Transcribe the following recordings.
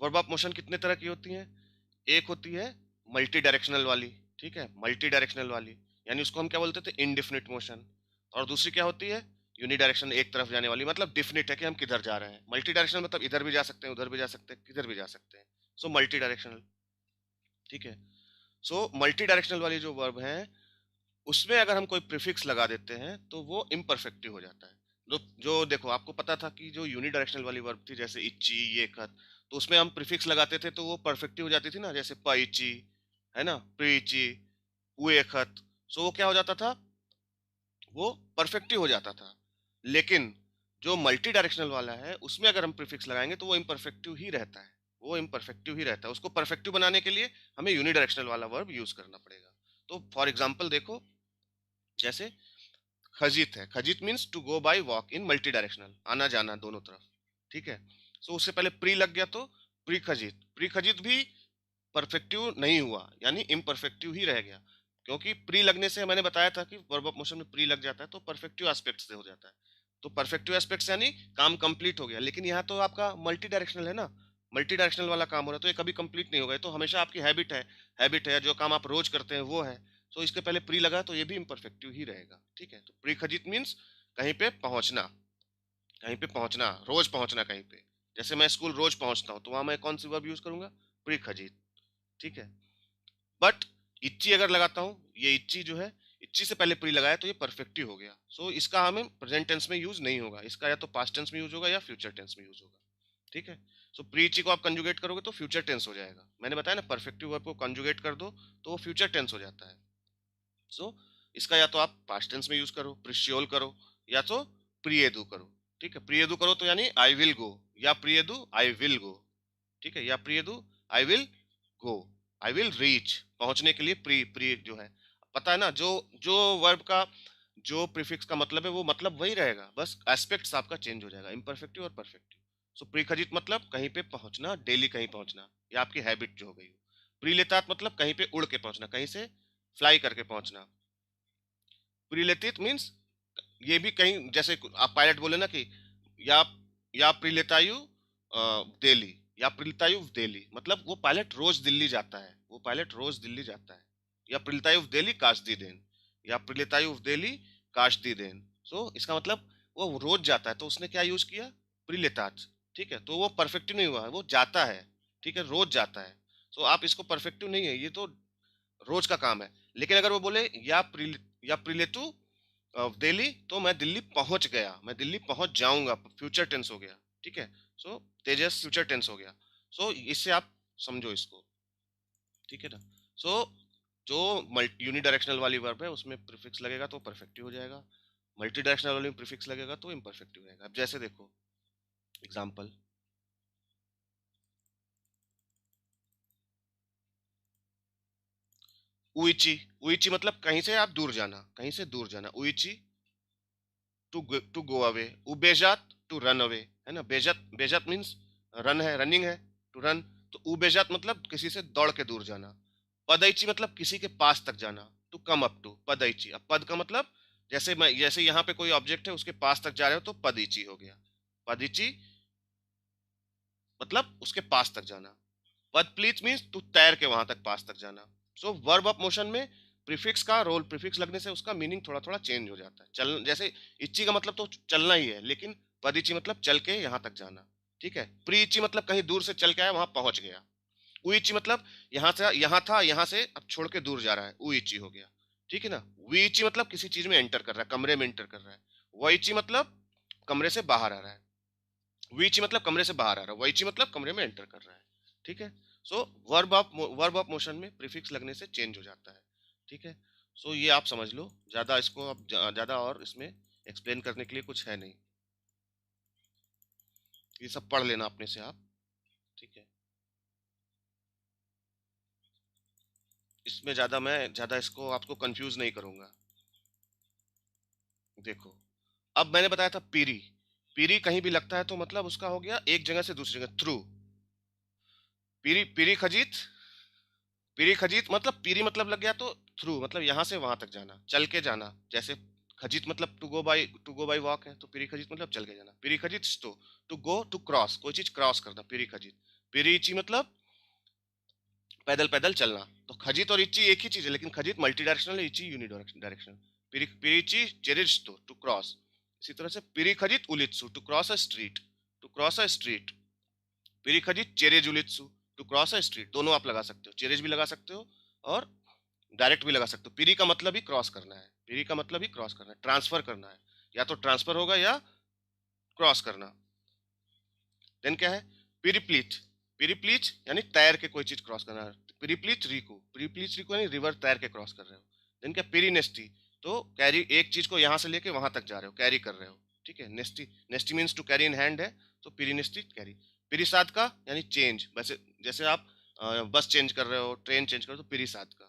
Verb of motion कितने तरह की होती हैं? एक होती है मल्टी डायरेक्शनल वाली, ठीक है, मल्टी डायरेक्शनल वाली, यानी उसको हम क्या बोलते थे? Indefinite motion. और दूसरी क्या होती है? यूनिडायरेक्शनल, एक तरफ जाने वाली, मतलब डिफिनिट है कि हम किधर जा रहे हैं। मल्टी डायरेक्शनल मतलब इधर भी जा सकते हैं, उधर भी जा सकते हैं, किधर भी जा सकते हैं। सो मल्टी डायरेक्शनल, ठीक है। सो मल्टी डायरेक्शनल वाली जो वर्ब है, उसमें अगर हम कोई प्रीफिक्स लगा देते हैं तो वो इम्परफेक्टिव हो जाता है। जो देखो, आपको पता था कि जो यूनिडायरेक्शनल वाली वर्ब थी, जैसे इच्ची, ये खत, तो उसमें हम प्रीफिक्स लगाते थे तो वो परफेक्टिव हो जाती थी ना, जैसे प इच्ची, है ना, प्री इच्ची, उए खत। सो वो क्या हो जाता था? वो परफेक्टिव हो जाता था। लेकिन जो मल्टी डायरेक्शनल वाला है, उसमें अगर हम प्रीफिक्स लगाएंगे तो वो इम्परफेक्टिव ही रहता है। वो इम्परफेक्टिव ही रहता है। उसको परफेक्टिव बनाने के लिए हमें यूनिडायरेक्शनल वाला वर्ब यूज करना पड़ेगा। तो फॉर एग्जाम्पल देखो, जैसे खजीत है, खजीत means to go by walk in multi directional, आना जाना दोनों तरफ, ठीक है। सो उससे पहले प्री लग गया तो प्री खजीत, प्री खजीत भी परफेक्टिव नहीं हुआ, यानी इम्परफेक्टिव ही रह गया। क्योंकि प्री लगने से मैंने बताया था कि वर्ब ऑफ मोशन में प्री लग जाता है तो परफेक्टिव एस्पेक्ट से हो जाता है। तो परफेक्टिव एस्पेक्ट यानी काम कंप्लीट हो गया। लेकिन यहाँ तो आपका मल्टी डायरेक्शनल है ना, मल्टी डायरेक्शनल वाला काम हो रहा है, तो ये कभी कंप्लीट नहीं होगा। ये तो हमेशा आपकी हैबिट है, जो काम आप रोज करते हैं वो है। तो इसके पहले प्री लगा तो ये भी इम्परफेक्टिव ही रहेगा, ठीक है। तो प्री खजीत मीन्स कहीं पे पहुंचना, कहीं पे पहुंचना, रोज पहुंचना कहीं पे। जैसे मैं स्कूल रोज पहुंचता हूँ, तो वहां मैं कौन सी वर्ब यूज करूंगा? प्री खजीत, ठीक है। बट इच्ची अगर लगाता हूं, ये इच्ची जो है, इच्ची से पहले प्री लगाया तो ये परफेक्टिव हो गया। सो इसका हमें प्रेजेंट टेंस में यूज नहीं होगा, इसका या तो पास्ट टेंस में यूज होगा या फ्यूचर टेंस में यूज होगा, ठीक है। सो प्री इच्ची को आप कंजुगेट करोगे तो फ्यूचर टेंस हो जाएगा। मैंने बताया ना, परफेक्टिव वर्ब को कंजुगेट कर दो तो वो फ्यूचर टेंस हो जाता है। सो इसका या तो आप पास्ट टेंस में यूज करो, प्रिशियोल करो, या तो प्रियेदु करो, ठीक है। प्रियेदु करो तो यानी आई विल गो, या प्रियेदु आई विल गो, ठीक है, या प्रियेदु I will go, I will reach, पहुंचने के लिए प्री, प्री जो है, पता है ना, जो जो वर्ब का जो प्रीफिक्स का मतलब है वो मतलब वही रहेगा, बस एस्पेक्ट्स आपका चेंज हो जाएगा, इम्परफेक्टिव और परफेक्टिव। सो प्रीखजित मतलब कहीं पे पहुंचना, डेली कहीं पहुंचना, या आपकी हैबिट जो हो गई। प्रीलेतात मतलब कहीं पे उड़ के पहुंचना, कहीं से फ्लाई करके पहुंचना। प्रीलेतित मीन्स ये भी कहीं, जैसे आप पायलट बोले ना कि या या प्रीलेतायु दिल्ली, या प्रीलेतायु दिल्ली, मतलब वो पायलट रोज दिल्ली जाता है, वो पायलट रोज दिल्ली जाता है। या प्रीलेतायु दिल्ली काशदी देन, या प्रीलेतायु दिल्ली काशदी देन। सो इसका मतलब वो रोज जाता है, तो उसने क्या यूज किया? प्रीलेताज, ठीक है। तो वो परफेक्टिव नहीं हुआ, वो जाता है, ठीक है, रोज जाता है। सो आप इसको परफेक्टिव नहीं है, ये तो रोज का काम है। लेकिन अगर वो बोले या प्रिलेटू दिल्ली, तो मैं दिल्ली पहुंच गया, मैं दिल्ली पहुंच जाऊंगा, फ्यूचर टेंस हो गया, ठीक है। सो तेजस फ्यूचर टेंस हो गया। सो इससे आप समझो इसको, ठीक है ना। सो जो मल्टी यूनिडायरेक्शनल वाली वर्ब है उसमें प्रीफिक्स लगेगा तो परफेक्टिव हो जाएगा, मल्टी डायरेक्शनल वाली में प्रीफिक्स लगेगा तो इम्परफेक्टिव रहेगा। अब जैसे देखो एग्जाम्पल, उइची, उइची मतलब कहीं से आप दूर जाना, कहीं से दूर जाना, उइची टू गो अवे। उबेजात टू रन अवे, है ना। बेजत, बेजत मीन्स रन है, रनिंग है, टू रन। तो उबेजात मतलब किसी से दौड़ के दूर जाना। पदैची मतलब किसी के पास तक जाना, टू कम अप टू, पदैची। अब पद का मतलब, जैसे यहाँ पे कोई ऑब्जेक्ट है उसके पास तक जा रहे हो तो पदीची हो गया। पदीची मतलब उसके पास तक जाना। पद प्लीज मीन्स टू तैर के वहां तक, पास तक जाना। सो वर्ब ऑफ मोशन में प्रीफिक्स का रोल, प्रीफिक्स लगने से उसका मीनिंग थोड़ा थोड़ा चेंज हो जाता है। चल, जैसे इच्ची का मतलब तो चलना ही है, लेकिन पदीची मतलब चल के यहां तक जाना, ठीक है। प्री इच्ची मतलब कहीं दूर से चल के आया, वहां पहुंच गया। उइची मतलब यहाँ से, यहाँ था, यहाँ से अब छोड़ के दूर जा रहा है, उइची हो गया, ठीक है ना। वीची मतलब किसी चीज में एंटर कर रहा है, कमरे में एंटर कर रहा है। वाइची मतलब कमरे से बाहर आ रहा है। वीची मतलब कमरे से बाहर आ रहा है, वाइची मतलब कमरे में एंटर कर रहा है, ठीक है। सो वर्ब ऑफ मोशन में प्रीफिक्स लगने से चेंज हो जाता है, ठीक है। सो ये आप समझ लो, ज्यादा इसको अब ज्यादा और इसमें एक्सप्लेन करने के लिए कुछ है नहीं, ये सब पढ़ लेना अपने से आप, ठीक है। इसमें ज्यादा इसको आपको कंफ्यूज नहीं करूंगा। देखो, अब मैंने बताया था पीरी, पीरी कहीं भी लगता है तो मतलब उसका हो गया एक जगह से दूसरी जगह थ्रू। पीरी, पीरी खजीत, पीरी खजीत मतलब पीरी मतलब लग गया तो थ्रू मतलब यहाँ से वहां तक जाना, चल के जाना। जैसे खजीत मतलब टू गो बाई वॉक है, तो पीरी खजीत मतलब चल के जाना। पीरी खजीत तो टू गो टू क्रॉस, कोई चीज क्रॉस करना, पीरी खजीत। पिरीची मतलब पैदल पैदल चलना। तो खजित और इच्ची एक ही चीज है, लेकिन खजित मल्टी डायरेक्शनल है, इच्ची यूनि डायरेक्शनल। पिरीची चेरिस्तो टू क्रॉस। इसी तरह से पिरी खजित उलित्सु to cross a street, to cross a street. पिरी खजित चेरेज उलित्सु टू क्रॉस अ स्ट्रीट। दोनों आप लगा सकते हो, चेरेज भी लगा सकते हो और डायरेक्ट भी लगा सकते हो। पिरी का मतलब ही क्रॉस करना है, पिरी का मतलब ही क्रॉस करना है, ट्रांसफर करना है। या तो ट्रांसफर होगा या क्रॉस करना। देन क्या है, पिरिप्लीच। पिरिप्लीच यानी तैर के कोई चीज क्रॉस करना है। पिरिप्लीच रिकू, पिरिप्लीच रिकू यानी रिवर तैर के क्रॉस कर रहे हो। देन क्या, पिरीनेस्टी, तो कैरी, एक चीज को यहां से लेके वहां तक जा रहे हो, कैरी कर रहे हो। ठीक है, नेस्टी, नेस्टी means to carry in hand है, तो पिरीनेस्टी कैरी। पिरीसाद का यानी चेंज, वैसे जैसे आप बस चेंज कर रहे हो, ट्रेन चेंज कर रहे हो, तो पिरीसाद का।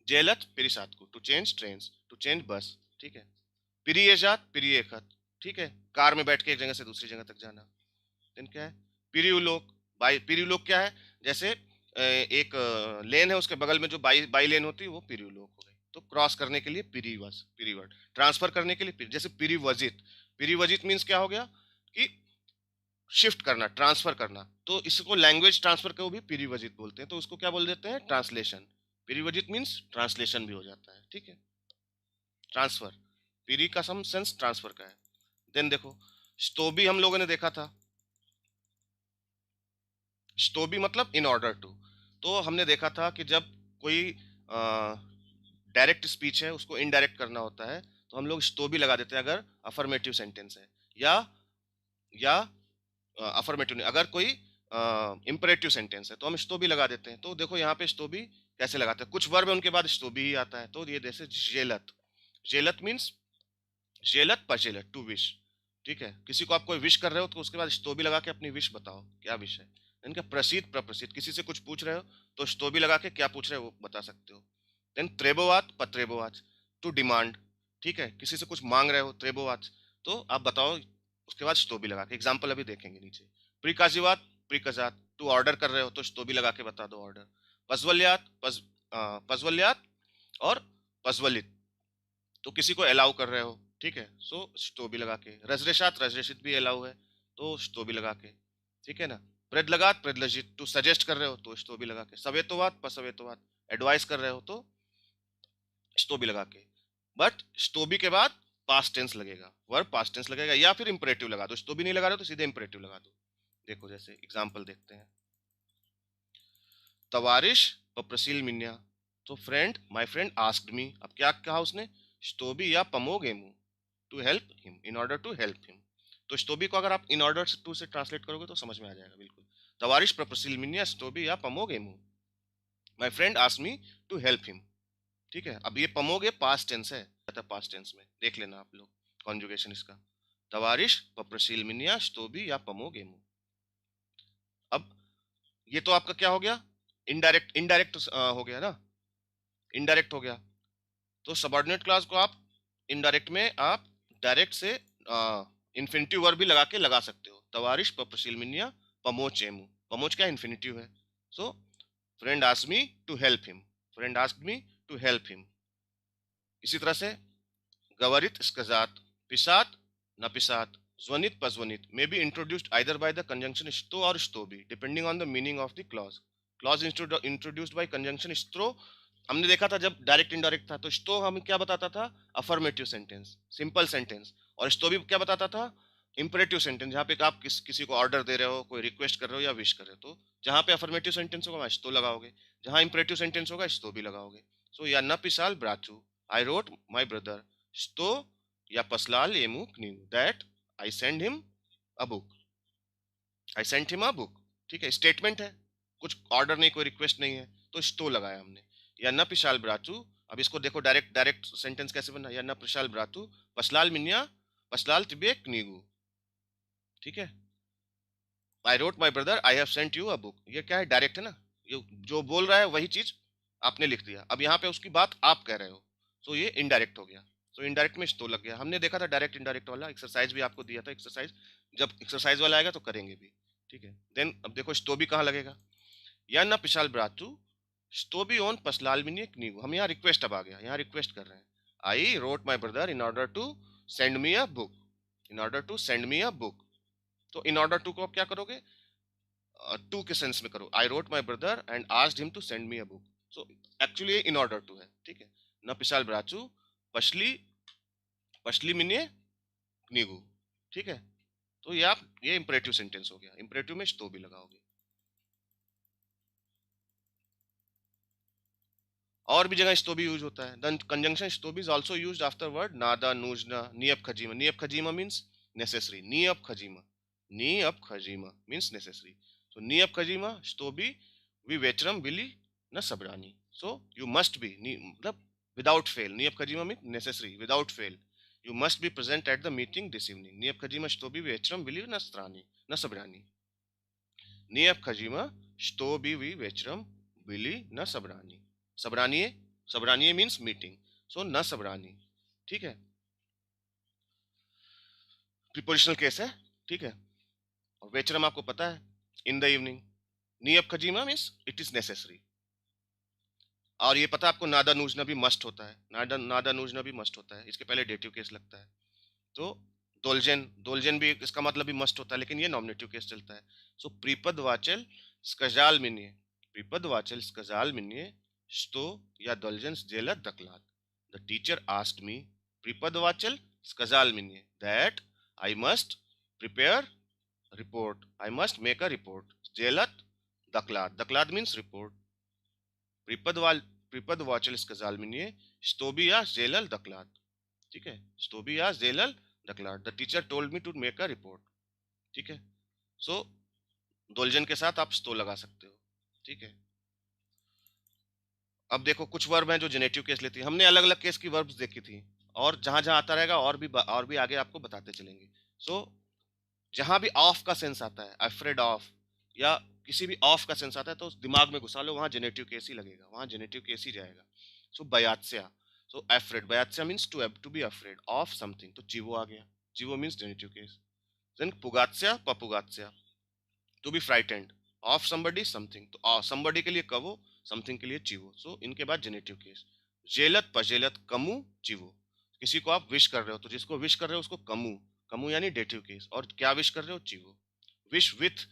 जेलत पिरीसाद को, to change train, to change bus. ठीक है, पिरियजात पिरियखत। ठीक है, कार में बैठ के एक जगह से दूसरी जगह तक जाना। देन क्या है, पिरियुलोक। बाई, पिरियुलोक क्या है, जैसे एक लेन है, उसके बगल में जो बाई बाई लेन होती है वो पिरियुलोक हो गई। तो क्रॉस करने के लिए पिरीवस, पिरीवर्ड। ट्रांसफर करने के लिए जैसे पिरीवजित। पिरीवजित मीन्स क्या हो गया कि शिफ्ट करना, ट्रांसफर करना। तो इसको लैंग्वेज ट्रांसफर को भी पिरीवजित बोलते हैं, तो उसको क्या बोल देते हैं, ट्रांसलेशन। पिरीवजित मीन्स ट्रांसलेशन भी हो जाता है। ठीक है, ट्रांसफर, पिरी का सम सेंस ट्रांसफर का है। देन देखो, स्टोबी हम लोगों ने देखा था, स्टोबी मतलब इन ऑर्डर टू। तो हमने देखा था कि जब कोई डायरेक्ट स्पीच है उसको इनडायरेक्ट करना होता है, तो हम लोग स्टोबी लगा देते हैं अगर अफर्मेटिव सेंटेंस है, या अफर्मेटिव नहीं, अगर कोई इंपरेटिव सेंटेंस है तो हम स्टोबी लगा देते हैं। तो देखो यहाँ पे स्टोबी कैसे लगाते हैं, कुछ वर्ब है उनके बाद स्टोबी ही आता है। तो ये जैसे जेलत, जेलत मीन्स जेलत पजेलत, टू विश। ठीक है, किसी को आप कोई विश कर रहे हो तो उसके बाद स्टोबी लगा के अपनी विश बताओ, क्या विश है। इनका प्रसिद्ध प्रप्रसिद्ध, किसी से कुछ पूछ रहे हो तो स्टोबी लगा के क्या पूछ रहे हो वो बता सकते हो। देन त्रेबोवात पत्रेबोवाच, टू डिमांड। ठीक है, किसी से कुछ मांग रहे हो, त्रेबोवाच, तो आप बताओ, उसके बाद स्टोबी लगा के। एग्जाम्पल अभी देखेंगे नीचे। प्रिकाजीवात प्रिकजात, टू ऑर्डर कर रहे हो तो स्टोबी लगा के बता दो ऑर्डर। पजवलियात पजवलियात और पजवलित, तो किसी को अलाउ कर रहे हो। ठीक है, सो स्टोबी लगा के। रजरेशात रजरेशित भी अलाउ है, तो स्टोबी लगा के। ठीक है ना, प्रदलगात प्रदलजित, टू सजेस्ट कर रहे हो तो स्टोबी लगा के। सवेतोवात पसवेतोवात, एडवाइस कर रहे हो तो स्टोबी लगा के। बट स्टोबी के बाद पास्ट टेंस लगेगा, वर्ब पास्ट टेंस लगेगा, या फिर इंपरेटिव लगा दो। स्टोबी नहीं लगा रहे हो तो सीधे इंपरेटिव लगा दो। देखो जैसे एग्जाम्पल देखते हैं, तवारिश पप्रसील मिन्या, तो friend, my friend asked me. अब क्या कहा उसने, स्टोबी या पमोगेमू, to help him, in order to help him. तो स्टोबी को अगर आप in order to say translate करोगे तो समझ में आ जाएगा बिल्कुल। तवारिश प्रपसिल मिन्या स्टोबी या पमोगेमू, my friend asked me to help him. ठीक है, अब ये पमोगे पास्ट टेंस है, पास्ट टेंस में देख लेना आप लोग कॉन्जुगेशन इसका। तवारिश पप्रसील मिन्या स्टोबी या पमोगेमू। अब ये तो आपका क्या हो गया, इनडायरेक्ट, इनडायरेक्ट हो गया ना, इनडायरेक्ट हो गया। तो सबऑर्डिनेट क्लास को आप इनडायरेक्ट में आप डायरेक्ट से इन्फिनिटिव वर्ब भी लगा के लगा सकते हो। तवारिश पप्रसिलमिनिया पमोच एमू, पमोच क्या इन्फिनिटिव है। So friend asked me to help him, friend asked me to help him. इसी तरह से गवरित स्कजात, पिसात न पिसात, ध्वनित पज्वनित may be introduced either by the conjunction स्टो और स्टोबी depending on the meaning of the clause. Clause introduced by conjunction स्ट्रो, हमने देखा था जब डायरेक्ट इनडायरेक्ट था, तो स्टो हमें क्या बताता था, अफर्मेटिव सेंटेंस, सिंपल सेंटेंस। और स्टोबी क्या बताता था, इंपरेटिव सेंटेंस, जहाँ पे आप किसी को ऑर्डर दे रहे हो, कोई रिक्वेस्ट कर रहे हो या विश कर रहे हो। तो जहाँ पे अफर्मेटिव सेंटेंस होगा वहाँ स्टो लगाओगे, जहाँ इंपरेटिव सेंटेंस होगा स्टो भी लगाओगे। सो या न पिसाल ब्राचू, आई रोट माई ब्रदर स्टो या पसलाल एमू कनीव, that I send him a book, I sent him a book. ठीक है, स्टेटमेंट है, कुछ ऑर्डर नहीं, कोई रिक्वेस्ट नहीं है, तो स्टो लगाया हमने। या न पिशाल ब्राचू, अब इसको देखो डायरेक्ट डायरेक्ट सेंटेंस कैसे बना, या न पिशाल ब्राचू पसलाल मिन्या पसलाल तिबे कनीगू। ठीक है, आई wrote my brother I have sent you a book, ये क्या है, डायरेक्ट है ना, ये जो बोल रहा है वही चीज आपने लिख दिया। अब यहाँ पे उसकी बात आप कह रहे हो, तो ये इनडायरेक्ट हो गया। तो इनडायरेक्ट में स्टो लग गया। हमने देखा था डायरेक्ट इनडायरेक्ट वाला एक्सरसाइज भी आपको दिया था, एक्सरसाइज, जब एक्सरसाइज वाला आएगा तो करेंगे भी। ठीक है, देन अब देखो स्टो भी कहाँ लगेगा, या ना पिशाल ब्रातू स्टो भी ओन पसलाल मिनी नीगू। हम यहाँ रिक्वेस्ट, अब आ गया, यहाँ रिक्वेस्ट कर रहे हैं, I wrote my brother in order to send me a book, in order to send me a book. तो इन ऑर्डर टू को आप क्या करोगे, टू के सेंस में करो, I wrote my brother and asked him to send me a book. So actually in order to है, ठीक है। न पिशाल ब्राचू पशली, पशली मिनिए नीगू, ठीक है। तो ये आप, ये इंपरेटिव सेंटेंस हो गया, इंपरेटिव में तो भी लगाओगे। और भी जगह स्टोबी यूज होता है। द कंजंक्शन स्टोबी is also used after word नादा नूजना नियब खजीमा। नियब खजीमा मींस नेसेसरी, नियब खजीमा, नियब खजीमा मींस नेसेसरी। सो नियब खजीमा स्टोबी वी वेचरम बिली न सबरानी। सो यू मस्ट बी, मतलब विदाउट फेल, नियब खजीमा mean necessary without fail, you must be present at the meeting this evening. नियब खजीमा स्टोबी वेचरम बिली न सबरानी। नियब खजीमा स्टोबी वी वेचरम बिली न सबरानी। सबरानिए, सबरानिए मीन्स मीटिंग, सो न सबरानी, ठीक है। प्रीपोजिशनल केस है, ठीक है। और वेचरम आपको पता है, इन द इवनिंग। नियब खजीमा मीन्स इट इज नेसेसरी। और ये पता है आपको, नादा नूजना भी मस्ट होता है, नादा नादा नूजना भी मस्ट होता है, इसके पहले डेटिव केस लगता है। तो दोलजेन, दोलजेन भी इसका मतलब भी मस्ट होता है, लेकिन ये नॉमिनेटिव केस चलता है। सो प्रीपद वाचल स्कजाल मिनिए, प्रीपद वाचल स्कजाल मिनिए sto या दोलजेन जेलत दकलात। द टीचर आस्क्ड मी, प्रीपद वाचल स्कजाल मिनिए, that I must prepare report, I must make a report. जेलत दकलात, दकलात मीन्स रिपोर्ट। प्रीपद वाल, प्रीपद वाचल स्कजाल मिनिए स्टोबिया जेलल दकलात, ठीक है। स्टोबिया जेलल declared the teacher told me to make a report, ठीक है। सो दोलजन के साथ आप स्टो लगा सकते हो, ठीक है। अब देखो कुछ वर्ब हैं जो जेनेटिव केस लेती है, हमने अलग अलग केस की वर्ब्स देखी थी, और जहां जहां आता रहेगा और भी आगे आपको बताते चलेंगे। सो जहां भी ऑफ का सेंस आता है, अफ्रेड ऑफ या किसी भी ऑफ का सेंस आता है, तो दिमाग में घुसा लो, वहां जेनेटिव केस ही लगेगा, वहां जेनेटिव केस ही जाएगा। सो बयात्स्या, सो अफ्रेड, बयात्स्या means to be afraid of something, तो जीवो आ गया, जीवो मीन्स जेनेटिव केस। Then पुगात्स्या पपुगात्स्या, to be frightened of somebody something, तो somebody के लिए कवो, समथिंग के लिए चीवो। सो इनके बाद जेनेटिव केस। जेलत पजेलत कमु चीवो, किसी को आप विश कर रहे हो, तो जिसको विश कर रहे हो उसको कमु, कमु यानी डेटिव केस, और क्या विश कर रहे हो, चीवो। Wish with,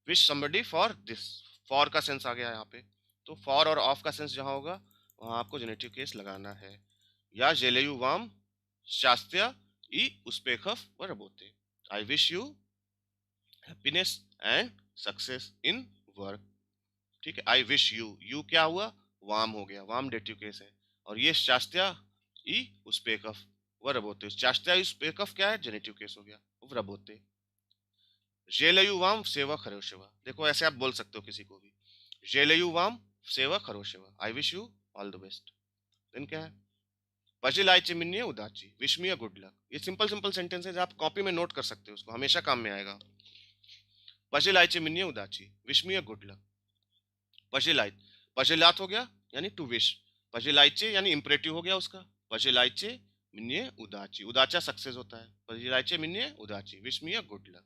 wish somebody for this, for का सेंस आ गया यहाँ पे, तो फॉर और ऑफ का सेंस जहां होगा वहां आपको जेनेटिव केस लगाना है। या जेलेयु वाम शास्त्या ई उस्पेखफ व रबोते, I wish you happiness and success in work, ठीक है। आई विश यू, यू क्या हुआ, वाम हो गया, वाम डेटिव केस है। और ये शास्त्या ई उस्पेकफ व रबोते, शास्त्या ई उस्पेकफ क्या है, जेनेटिव केस हो गया, व रबोते। जेलयु वाम सेवा खरोशेवा, देखो ऐसे आप बोल सकते हो किसी को भी, जेलयु वाम सेवा खरोशेवा, I wish you all the best. Then क्या है, पजिलाई चिमिन्ये उदाची wish me a good luck. ये सिंपल सिंपल सेंटेंस है, आप कॉपी में नोट कर सकते हो, उसको हमेशा काम में आएगा। पजिलाई मिन्ये उदाची wish me a good luck. पजिलाइत, पजिलात हो गया यानी टू विश, पजिलाइचे यानी इंपरेटिव हो गया उसका, पजिलाइचे मिन्ये उदाची, उदाचा सक्सेस होता है, पजिलाइचे मिन्ये उदाची wish me a good luck.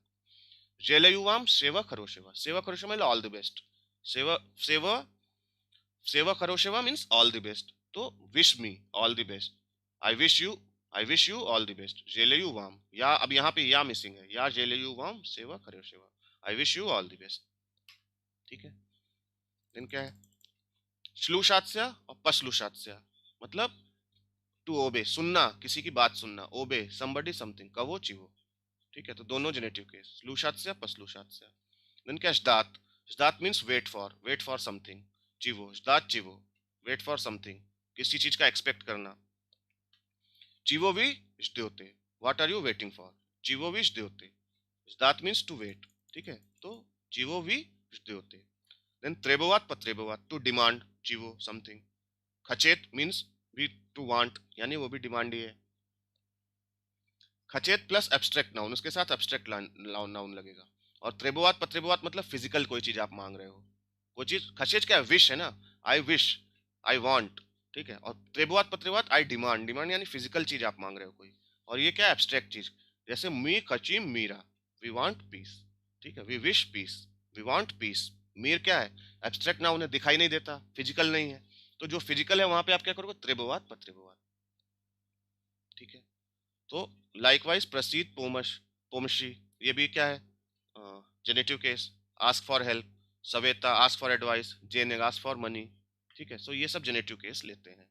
जेलयुवाम सेवा खरोशेवा, सेवा खरोशेवा मतलब ऑल द बेस्ट, सेवा सेवा सेवा खरोशेवा मीन्स ऑल द बेस्ट, तो wish me all the best, I wish you, I wish you all the best. जेलयुवाम, या अब यहाँ पे या मिसिंग है, या जेलयुवाम सेवा खरोशेवा, I wish you all the best, ठीक है। देन क्या है, श्लूशात्स्य और पश्लूशात्स्य, मतलब टू ओबे, सुनना, किसी की बात सुनना, ओबे somebody समथिंग, कवो चिवो, ठीक है। तो दोनों जेनेटिव केस, श्लूशात्स्य पश्लूशात्स्य। देन क्या, जदात, जदात मींस वेट फॉर समथिंग, चिवो जदात चिवो, वेट फॉर समथिंग, किसी चीज का एक्सपेक्ट करना। चिवो भी जद्योते, what are you waiting for, चिवो भी जद्योते, जदात मींस टू वेट, ठीक है। तो चिवो भी जद्योते। देन त्रेबोवात पत्रेबोवात, टू डिमांड, चिवो समथिंग। खचेत मीन्स भी टू वांट, यानी वो भी डिमांड ही है। खचेत प्लस एब्स्ट्रैक्ट नाउन, उसके साथ एब्स्ट्रैक्ट नाउन लगेगा। और त्रेबोवात पत्रेबोवात मतलब फिजिकल कोई चीज आप मांग रहे हो, कोई चीज। खचेत क्या है, विश है ना, आई विश, आई वांट, ठीक है। और त्रेबोवात पत्रेबोवात आई डिमांड, डिमांड यानी फिजिकल चीज आप मांग रहे हो कोई। और ये क्या है, एब्स्ट्रैक्ट चीज, जैसे मी खचीम मीरा, वी वांट पीस, ठीक है, we wish peace, we want peace. मीर क्या है, एब्स्ट्रैक्ट नाउन है, दिखाई नहीं देता, फिजिकल नहीं है, तो जो फिजिकल है वहां पे आप क्या करोगे, त्रेबोवात पत्रेबोवात, ठीक है। तो लाइकवाइज प्रसीद पोमश पोमशी, ये भी क्या है, genitive case, ask for help, सवेता आस्क फॉर एडवाइस, जेनिग आस्क फॉर मनी। ठीक है, सो ये सब जेनेटिव केस लेते हैं।